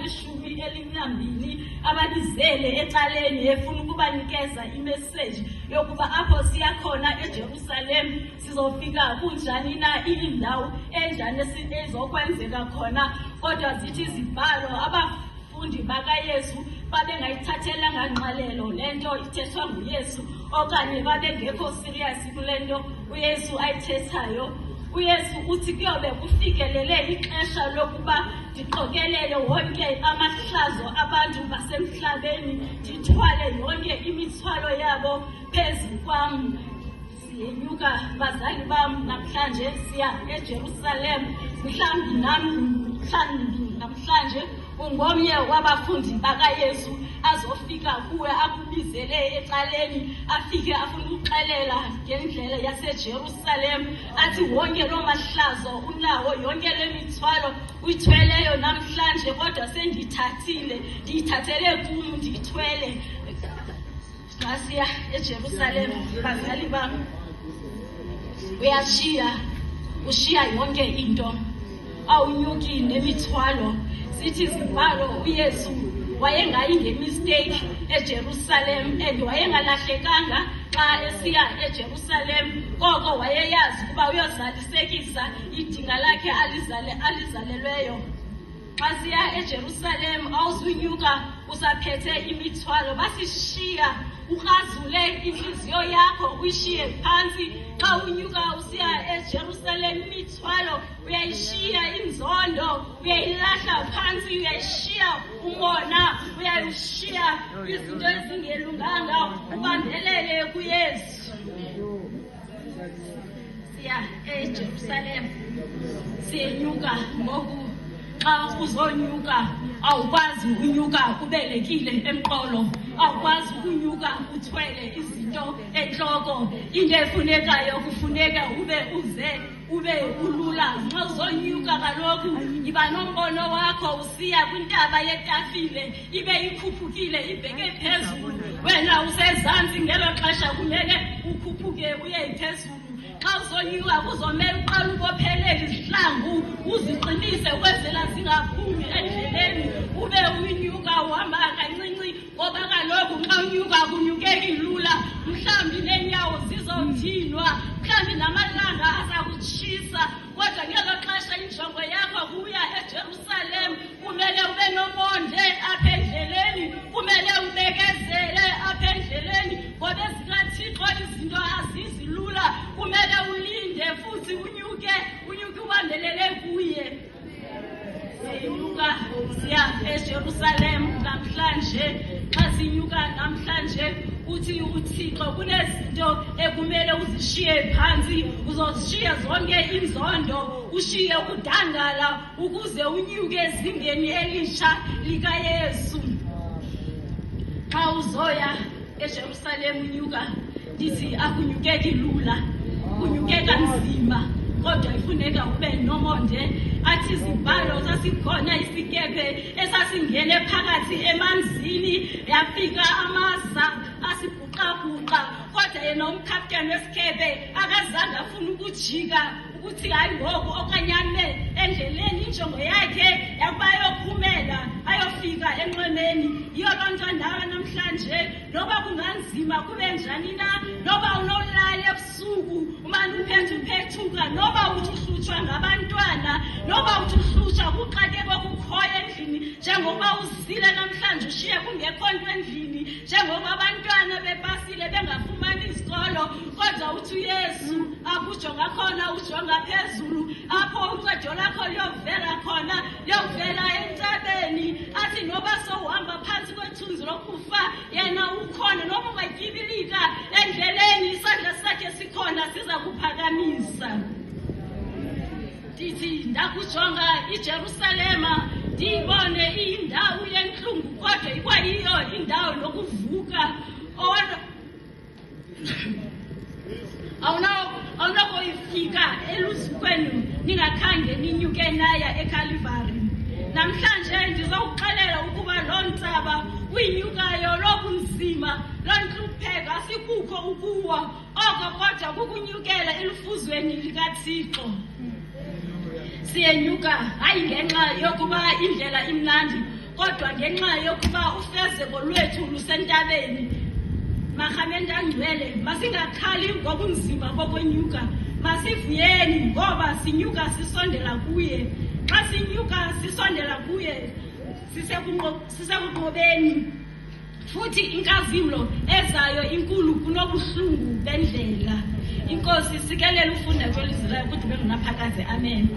abalishumi elinambini ababizele ecaleni efuna ukubanikeza imessage yokuba apho siya khona eJerusalem sizofika kunjani na indawo enjani ezokwenzeka khona. Kodwa zithi izibhalo abafundi bakaYesu babengayithathelanga ngqalelo lento ithethwa nguYesu okanye babengekho serious kulento uYesu ayithethayo. uYesu uthi kuyobe kufikelele ixesha lokuba ndiqokelele wonke amahlazo abantu basemhlabeni ndithwale yonke imithwalo yabo phezu kwam. Siyenyuka bazali bam namhlanje siya eJerusalem. Mhlawumbi namhlanje ungomnye wabafundi bakaYesu azofika kuwe akubizele ecaleni afike afuna ukuxelela ngendlela yaseJerusalem athi wonke lo mahlazo unawo yonke le mithwalo uyithweleyo namhlanje kodwa ndiyithathele kum ndiyithwele. Ngasiya eJerusalem bazali bam ushiya yonke into awunyuki nemithwalo. Zithi izibhalo uYesu wayengayi ngemistake eJerusalem and wayengalahlekanga xa esiya eJerusalem koko wayeyazi ukuba uyozalisekisa idinga lakhe alizalelweyo. Xa siya eJerusalem awuzunyuka usaphethe imithwalo basishiya ukrazule inhliziyo yakho uyishiye phansi. Xa unyuka usiya eJerusalem imithwalo uyayishiya inzondo uyayilahla phansi uyayishiya umona uyayishiya izinto ezingelunganga ubambelele kuYesu. Siya eJerusalem siyenyuka ngoku. Xa uzonyuka awukwazi unyuka ubelekile emqolo awukwazi ukunyuka uthwele izinto enhloko. Into efunekayo kufuneka ube ulula. Xa uzonyuka kaloku iba nombono wakho usiya kwintaba yetafile ibe ikhuphukile ibheke phezulu wena usezantsi ngelo xesha kumele ukhuphuke uye phezulu. Xa uzonyuka kuzomela uqala ubophelele izihlangu uziqinise ukwenzela zingaphumi endleleni ube unyuka uhamba kancinci ngoba kaloku xa unyuka kunyukeki lula. Mhlawumbi neenyawo zizodinwa mhlawumbi namalanga aza kutshisa kodwa ngelo xesha injongo yakho kuya eJerusalem kumele ube nomonde apha endleleni kumele ubekezele apha endleleni ngoba zikaThixo izinto azizi lula kumele ulinde futhi unyuke ubambelele kuye. Siyenyuka siya eJerusalem namhlanje. Xa sinyuka namhlanje uthi uThixo kunezinto ekumele uzishiye phansi uzoshiya zonke inzondo ushiye ukudangala ukuze unyuke ezingeni elisha likaYesu. Xa uzoya eJerusalem unyuka ndithi akunyukeki lula kunyukeka nzima kodwa ifuneka ube nomonde. Athi izibhalo sasikhona isikepe esasingene phakathi emanzini yafika amaza asibhuqabhuqa kodwa yena umkapteni wesikhepe akazange afuna ukujika ukuthi hayi ngoku okanyane endleleni injongo yakhe yakuba ayophumela ayofika enqemeni. Yiyo loo nto ndawo namhlanje noba kunganzima kube njani na noba unolala ebusuku umane uphethuka noba uthi uhlutshwa ngabantwana noba uthi uhlutshwa kuxakeko kukhoyo endlini njengoba uzile namhlanje ushiye kungekho nto endlini njengoba abantwana bepasile bengafumani isikolo kodwa uthi uYesu akujonga khona ujonga phezulu apho uncedo lakho liyovela khona liyovela entabeni. Athi noba sowuhamba phansi kwethunzi lokufa yena ukhona noba ungatyibilika endleleni isandla sakhe sikhona siza kuphakamisa. Ndithi ndakujonga iJerusalema ndiyibone iyindawo yentlungu kodwa ikwayiyo indawo yokuvuka. Awunokoyifika eluzukweni ningakhange ninyuke naya eKalvari. Namhlanje ndizawuxelela ukuba loo ntsaba uyinyukayo lobunzima loo ntlupheko asikukho ukuwa oko kodwa kukunyukela elufuzweni likaThixo. Siyenyuka hayi ngenxa yokuba indlela imnandi kodwa ngenxa yokuba ufezeko lwethu lusentabeni. Mahamenda angcwele, masingakhali ngobunzima bokwenyuka, masivuyeni ngoba sinyuka sisondela kuye. Xa sinyuka sisondela kuye sisekunqobeni, futhi inkazimulo ezayo inkulu kunobuhlungu bendlela. Inkosi sikelela ufunda kwelizwi layo ukuthi bengunaphakaze. Amen.